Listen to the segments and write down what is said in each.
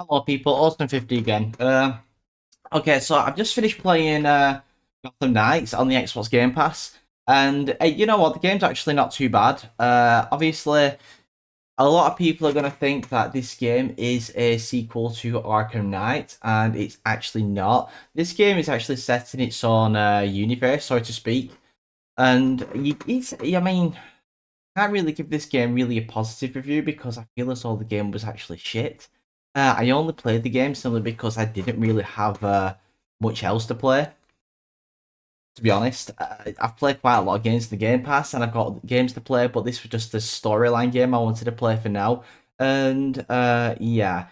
Hello, people. Austin50 again. Okay, so I've just finished playing Gotham Knights on the Xbox Game Pass, and you know what? The game's actually not too bad. Obviously, a lot of people are going to think that this game is a sequel to Arkham Knight, and it's actually not. This game is actually set in its own universe, so to speak, and I mean, can't really give this game really a positive review because I feel as though the game was actually shit. I only played the game simply because I didn't really have much else to play. To be honest, I've played quite a lot of games in the Game Pass, and I've got games to play, but this was just a storyline game I wanted to play for now. And yeah,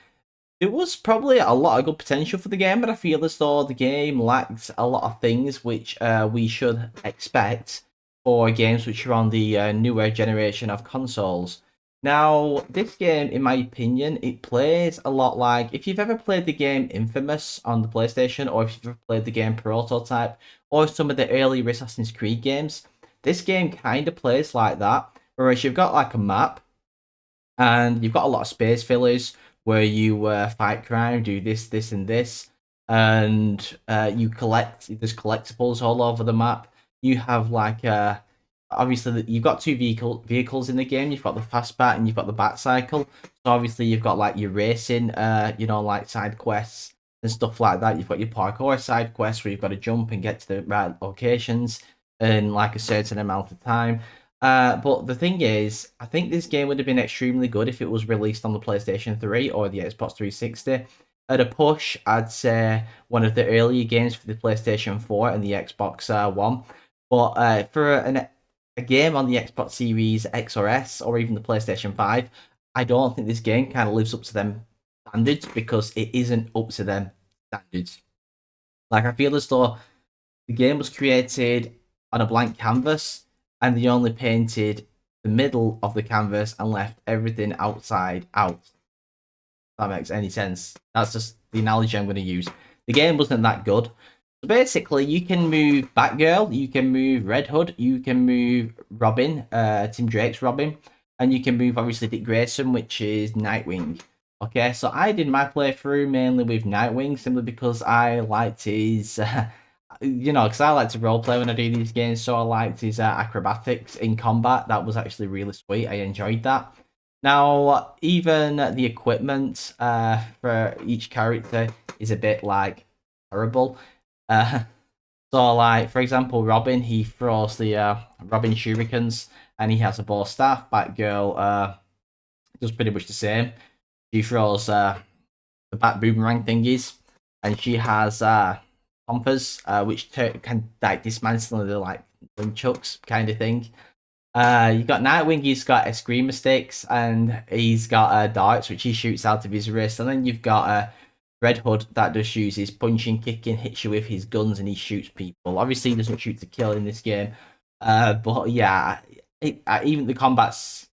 there was probably a lot of good potential for the game, but I feel as though the game lacks a lot of things which we should expect for games which are on the newer generation of consoles. Now, this game, in my opinion, it plays a lot like if you've ever played the game Infamous on the PlayStation, or if you've ever played the game Prototype, or some of the earlier Assassin's Creed games. This game kind of plays like that, whereas you've got like a map and you've got a lot of space fillers where you fight crime, do this, and this, and you collect. There's collectibles all over the map. You have like obviously you've got two vehicles in the game. You've got the fastbat and you've got the bat cycle. So obviously you've got like your racing, like side quests and stuff like that. You've got your parkour side quests where you've got to jump and get to the right locations in like a certain amount of time. But the thing is, I think this game would have been extremely good if it was released on the PlayStation 3 or the Xbox 360. At a push, I'd say one of the earlier games for the PlayStation 4 and the Xbox One. But for a game on the Xbox Series X or S or even the PlayStation 5, I don't think this game kind of lives up to them standards because it isn't up to them standards. Like, I feel as though the game was created on a blank canvas and they only painted the middle of the canvas and left everything outside out. If that makes any sense. That's just the analogy I'm going to use. The game wasn't that good. So basically, you can move Batgirl, you can move Red Hood, you can move Robin, Tim Drake's Robin, and you can move obviously Dick Grayson, which is Nightwing. Okay, so I did my playthrough mainly with Nightwing simply because I liked his because I like to roleplay when I do these games, so I liked his acrobatics in combat. That was actually really sweet. I enjoyed that. Now, even the equipment for each character is a bit like terrible. Uh, so, like for example, Robin, he throws the Robin shurikens, and he has a bow staff. Batgirl does pretty much the same. She throws the bat boomerang thingies, and she has compass, which can like dismantle the like nunchucks kind of thing. You got Nightwing, he's got eskrima sticks, and he's got darts, which he shoots out of his wrist. And then you've got Red Hood that just uses punching, kicking, hits you with his guns, and he shoots people. Obviously, he doesn't shoot to kill in this game, but yeah, even the combat's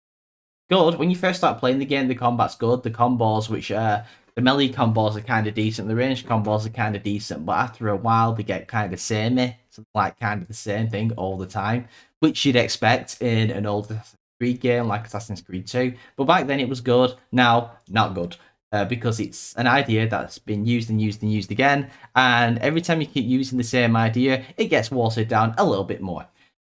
good. When you first start playing the game, the combat's good. The combos, which the melee combos are kind of decent. The range combos are kind of decent, but after a while, they get kind of samey. So like kind of the same thing all the time, which you'd expect in an old Assassin's Creed game like Assassin's Creed 2. But back then it was good. Now, not good. Because it's an idea that's been used and used and used again, and every time you keep using the same idea, it gets watered down a little bit more.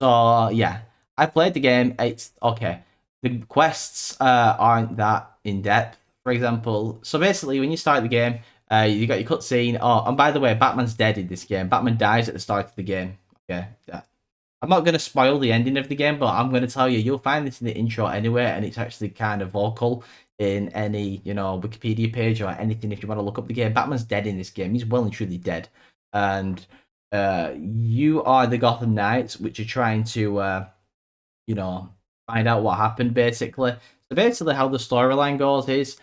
So yeah, I played the game. It's okay. The quests aren't that in depth. For example, so basically, when you start the game, you got your cutscene. Oh, and by the way, Batman's dead in this game. Batman dies at the start of the game. Okay, yeah. I'm not going to spoil the ending of the game, but I'm going to tell you, you'll find this in the intro anyway, and it's actually kind of vocal in any, Wikipedia page or anything if you want to look up the game. Batman's dead in this game. He's well and truly dead. And you are the Gotham Knights, which are trying to, find out what happened, basically. So basically how the storyline goes is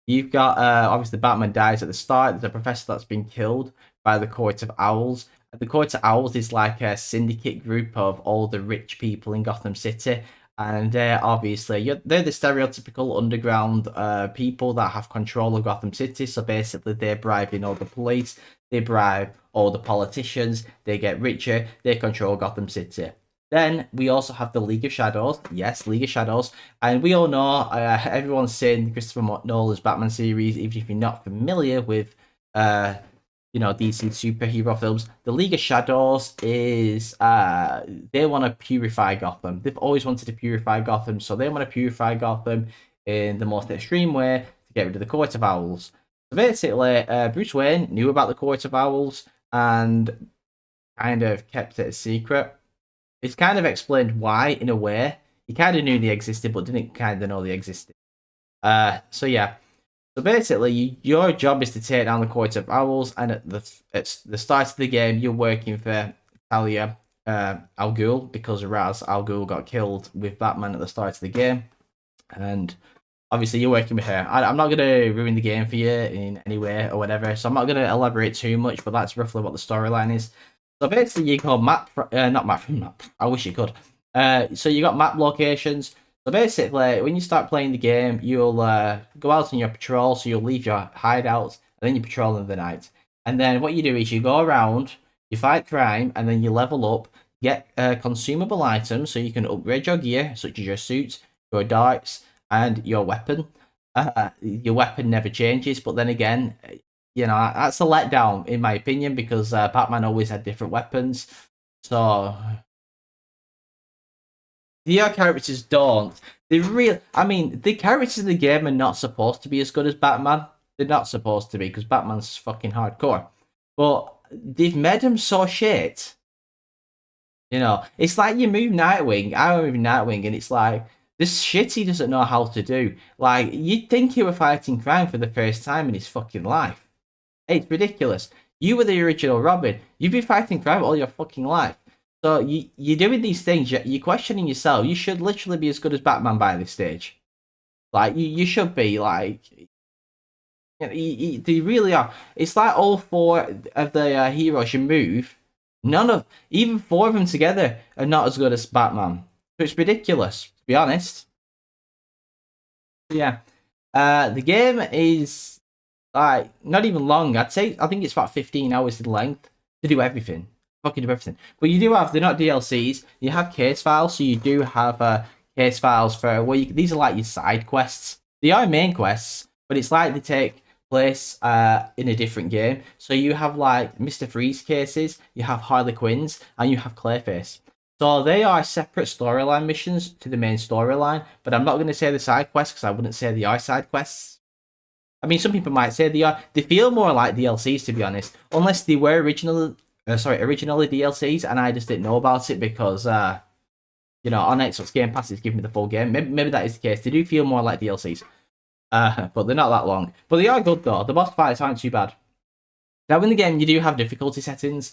you've got, obviously, Batman dies at the start. There's a professor that's been killed by the Court of Owls. The Court of Owls is like a syndicate group of all the rich people in Gotham City. And obviously, they're the stereotypical underground people that have control of Gotham City. So basically, they're bribing all the police, they bribe all the politicians, they get richer, they control Gotham City. Then we also have the League of Shadows. Yes, League of Shadows. And we all know, everyone's saying Christopher Nolan's Batman series, even if you're not familiar with, DC superhero films. The League of Shadows is, they want to purify Gotham. They've always wanted to purify Gotham, so they want to purify Gotham in the most extreme way to get rid of the Court of Owls. So basically, Bruce Wayne knew about the Court of Owls and kind of kept it a secret. It's kind of explained why, in a way. He kind of knew they existed, but didn't kind of know they existed. So yeah. So basically, your job is to take down the Court of Owls, and at the start of the game, you're working for Talia Al Ghul, because Ra's Al Ghul got killed with Batman at the start of the game. And obviously, you're working with her. I'm not going to ruin the game for you in any way or whatever, so I'm not going to elaborate too much, but that's roughly what the storyline is. So basically, you got not map from map. I wish you could. So you got map locations. So basically, when you start playing the game, you'll go out on your patrol. So you'll leave your hideouts, and then you patrol in the night. And then what you do is you go around, you fight crime, and then you level up, get consumable items, so you can upgrade your gear, such as your suit, your darts, and your weapon. Your weapon never changes, but then again, that's a letdown in my opinion, because Batman always had different weapons. So the other characters don't. The characters in the game are not supposed to be as good as Batman. They're not supposed to be, because Batman's fucking hardcore. But they've made him so shit. It's like you move Nightwing. I move Nightwing, and it's like this shit he doesn't know how to do. Like, you'd think he were fighting crime for the first time in his fucking life. It's ridiculous. You were the original Robin. You've been fighting crime all your fucking life. So you're doing these things. You're questioning yourself. You should literally be as good as Batman by this stage. Like, you should be. Like, they really are. It's like all four of the heroes you move. Even four of them together are not as good as Batman. So it's ridiculous, to be honest. Yeah. The game is like not even long. I think it's about 15 hours in length to do everything. Fucking do everything. But you do have, they're not DLCs. You have case files, so you do have case files for these are like your side quests. They are main quests, but it's like they take place in a different game. So you have like Mr. Freeze cases, you have Harley Quinns, and you have Clayface. So they are separate storyline missions to the main storyline, but I'm not going to say the side quests because I wouldn't say they are side quests. I mean, some people might say they are. They feel more like DLCs, to be honest, unless they were originally DLCs, and I just didn't know about it because, on Xbox Game Pass, it's giving me the full game. Maybe that is the case. They do feel more like DLCs, but they're not that long. But they are good though. The boss fights aren't too bad. Now in the game, you do have difficulty settings.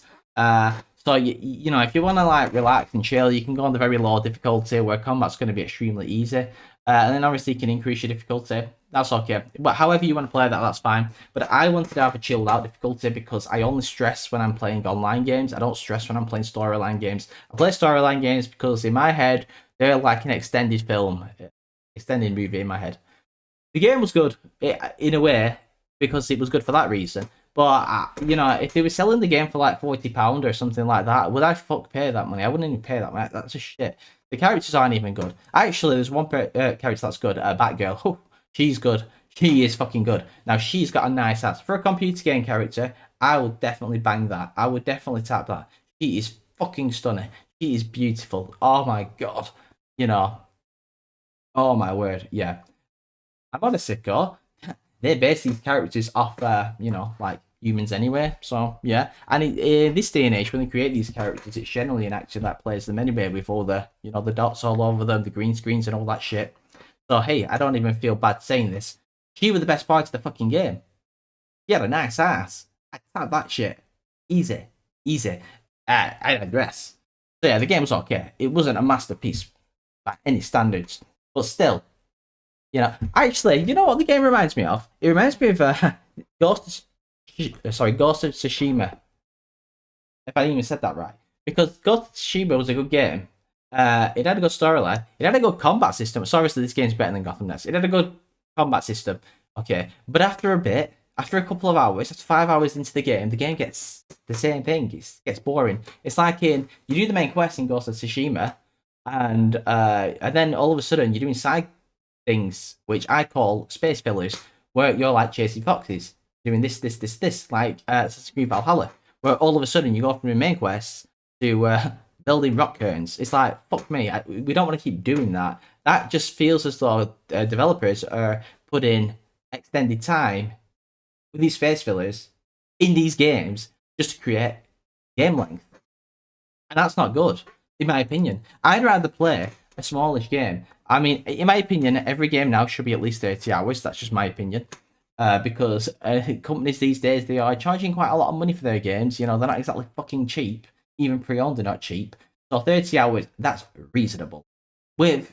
So if you want to like relax and chill, you can go on the very low difficulty where combat's going to be extremely easy. And then obviously you can increase your difficulty. That's okay. But however you want to play that, that's fine. But I wanted to have a chilled out difficulty because I only stress when I'm playing online games. I don't stress when I'm playing storyline games. I play storyline games because in my head, they're like an extended film, extended movie in my head. The game was good in a way because it was good for that reason. But, if they were selling the game for like £40 or something like that, would I pay that money? I wouldn't even pay that money. That's just shit. The characters aren't even good. Actually, there's one character that's good, Batgirl. Oh, she's good. She is fucking good. Now, she's got a nice ass. For a computer game character, I would definitely bang that. I would definitely tap that. She is fucking stunning. She is beautiful. Oh my god. Oh my word. Yeah. I'm on a sicko. They base these characters off, like humans anyway. So yeah, and in this day and age, when they create these characters, it's generally an actor that plays them anyway, with all the, the dots all over them, the green screens and all that shit. So hey, I don't even feel bad saying this. She was the best part of the fucking game. She had a nice ass. I tapped that shit. Easy. I digress. So yeah, the game was okay. It wasn't a masterpiece by any standards, but still. Actually, you know what the game reminds me of? It reminds me of Ghost of Tsushima. If I even said that right. Because Ghost of Tsushima was a good game. It had a good storyline. It had a good combat system. So obviously this game's better than Gotham Knights. It had a good combat system. Okay. But after a bit, after a couple of hours, after 5 hours into the game gets the same thing. It gets boring. It's like you do the main quest in Ghost of Tsushima, and then all of a sudden you're doing side things, which I call space fillers, where you're like chasing foxes, doing this, like Assassin's Creed Valhalla, where all of a sudden you go from the main quest to building rock curtains. It's like, fuck me, we don't want to keep doing that. That just feels as though developers are putting extended time with these space fillers in these games just to create game length. And that's not good, in my opinion. I'd rather play a smallish game. I mean, in my opinion, every game now should be at least 30 hours. That's just my opinion. Because companies these days, they are charging quite a lot of money for their games. You know, they're not exactly fucking cheap. Even pre-owned, they're not cheap. So 30 hours, that's reasonable. With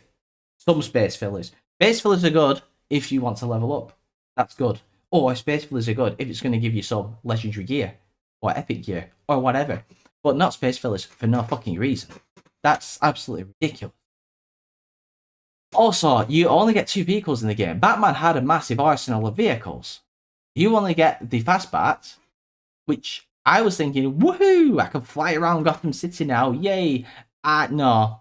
some space fillers. Space fillers are good if you want to level up. That's good. Or space fillers are good if it's going to give you some legendary gear. Or epic gear. Or whatever. But not space fillers for no fucking reason. That's absolutely ridiculous. Also, you only get 2 vehicles in the game. Batman had a massive arsenal of vehicles. You only get the Fastbat, which I was thinking, woohoo, I can fly around Gotham City now, yay. No.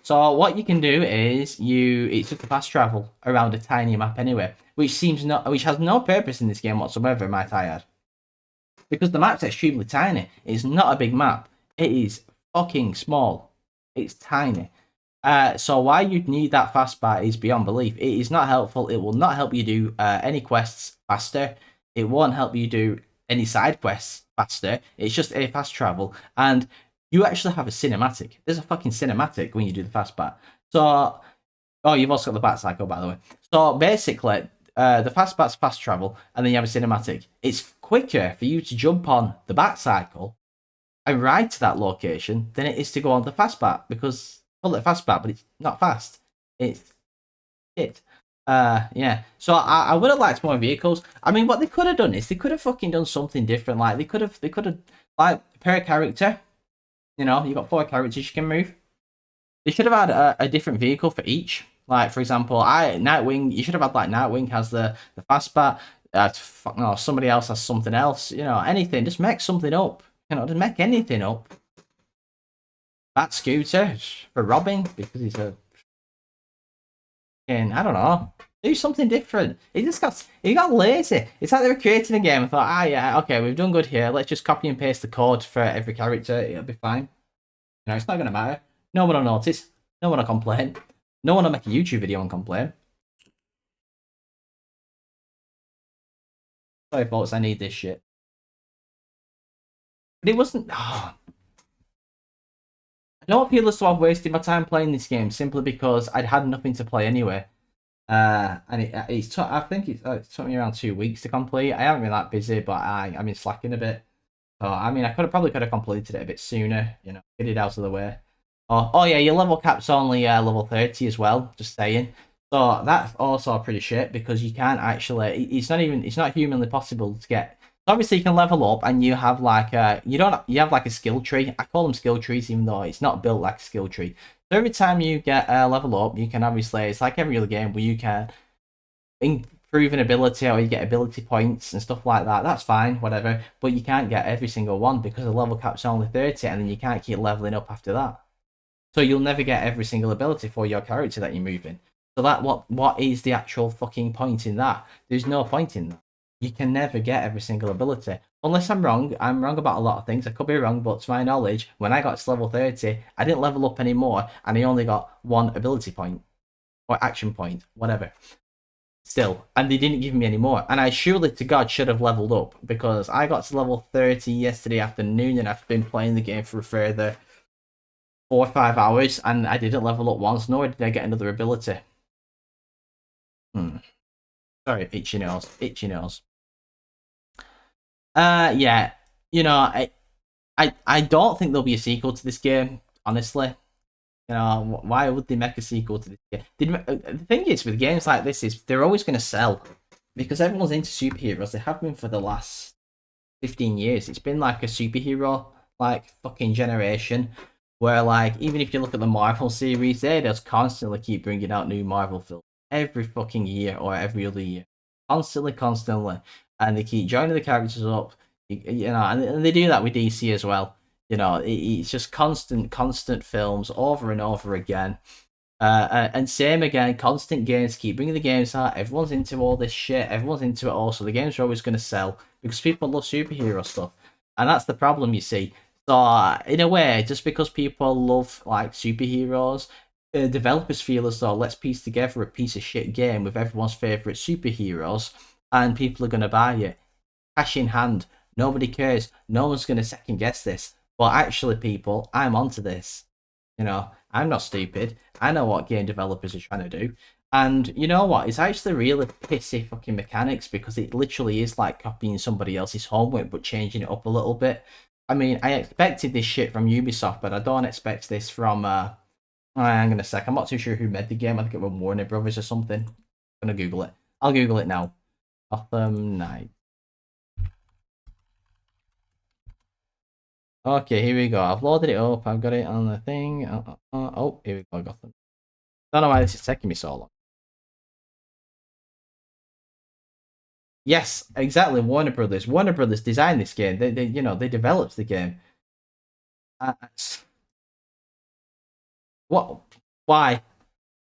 So what you can do is it's just a fast travel around a tiny map anyway, which has no purpose in this game whatsoever, might I add. Because the map's extremely tiny. It's not a big map. It is fucking small. It's tiny. So why you'd need that fastbat is beyond belief. It is not helpful. It will not help you do any quests faster. It won't help you do any side quests faster. It's just a fast travel. And you actually have a cinematic. There's a fucking cinematic when you do the fastbat. So, oh, you've also got the bat cycle, by the way. So basically, the fastbat's fast travel, and then you have a cinematic. It's quicker for you to jump on the bat cycle and ride to that location than it is to go on the fastbat, because call it fastbat, but it's not fast. It's shit. Yeah. So I would have liked more vehicles. I mean, what they could have done is they could have fucking done something different. Like they could have like per character. You know, you got 4 characters you can move. They should have had a different vehicle for each. Like for example, Nightwing. You should have had like Nightwing has the fastbat. No, somebody else has something else. You know, anything. Just make something up. You know, just make anything up. Bat Scooter for Robin because he's a. And I don't know, do something different. He got lazy. It's like they were creating a game and thought, yeah, okay, we've done good here. Let's just copy and paste the code for every character. It'll be fine. You know, it's not gonna matter. No one will notice. No one will complain. No one will make a YouTube video and complain. Sorry, folks, I need this shit. But it wasn't. Oh. I don't feel as though I've wasted my time playing this game simply because I'd had nothing to play anyway. And I think it took me around 2 weeks to complete. I haven't been that busy, but I've been slacking a bit. So I mean, I probably could have completed it a bit sooner. You know, get it out of the way. Oh yeah, your level cap's only level 30 as well. Just saying. So that's also pretty shit because you can't actually. It's not humanly possible to get. Obviously, you can level up, and you have like you have like a skill tree. I call them skill trees, even though it's not built like a skill tree. So every time you get a level up, you can obviously, it's like every other game where you can improve an ability or you get ability points and stuff like that. That's fine, whatever. But you can't get every single one because the level cap's only 30, and then you can't keep leveling up after that. So you'll never get every single ability for your character that you're moving. So that what is the actual fucking point in that? There's no point in that. You can never get every single ability. Unless I'm wrong. I'm wrong about a lot of things. I could be wrong, but to my knowledge, when I got to level 30, I didn't level up anymore, and I only got 1 ability point. Or action point, whatever. Still, and they didn't give me any more. And I surely to God should have leveled up, because I got to level 30 yesterday afternoon, and I've been playing the game for a further 4 or 5 hours, and I didn't level up once, nor did I get another ability. Sorry, itchy nose. Yeah, you know, I don't think there'll be a sequel to this game, honestly. You know, why would they make a sequel to this game? The thing is, with games like this, is they're always going to sell. Because everyone's into superheroes. They have been for the last 15 years. It's been like a superhero, like, fucking generation. Where, like, even if you look at the Marvel series, they just constantly keep bringing out new Marvel films. Every fucking year or every other year. Constantly. and they keep joining the characters up. You know, and they do that with DC as well. You know, it's just constant films over and over again. And same again, constant games, keep bringing the games out. Everyone's into all this shit. Everyone's into it all. So the games are always going to sell because people love superhero stuff. And that's the problem, you see. So, in a way, just because people love like superheroes, developers feel as though let's piece together a piece of shit game with everyone's favorite superheroes, and people are going to buy it. Cash in hand. Nobody cares. No one's going to second guess this. But actually, people, I'm onto this. You know, I'm not stupid. I know what game developers are trying to do. And you know what? It's actually really pissy fucking mechanics because it literally is like copying somebody else's homework but changing it up a little bit. I mean, I expected this shit from Ubisoft, but I don't expect this from. Hang on a sec. I'm not too sure who made the game. I think it was Warner Brothers or something. I'm gonna Google it. I'll Google it now. Gotham Knight. Okay, here we go. I've loaded it up. I've got it on the thing. Oh, here we go. Gotham. Don't know why this is taking me so long. Yes, exactly. Warner Brothers. Warner Brothers designed this game. They developed the game. Uh, what? Why?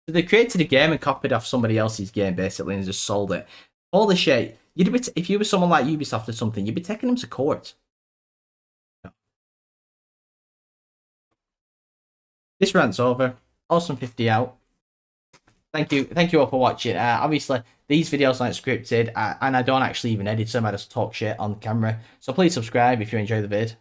So they created a game and copied off somebody else's game basically and just sold it. Holy shit! You'd be if you were someone like Ubisoft or something, you'd be taking them to court. This rant's over. Awesome 50 out. Thank you all for watching. Obviously, these videos aren't scripted, and I don't actually even edit them. I just talk shit on camera. So please subscribe if you enjoy the vid.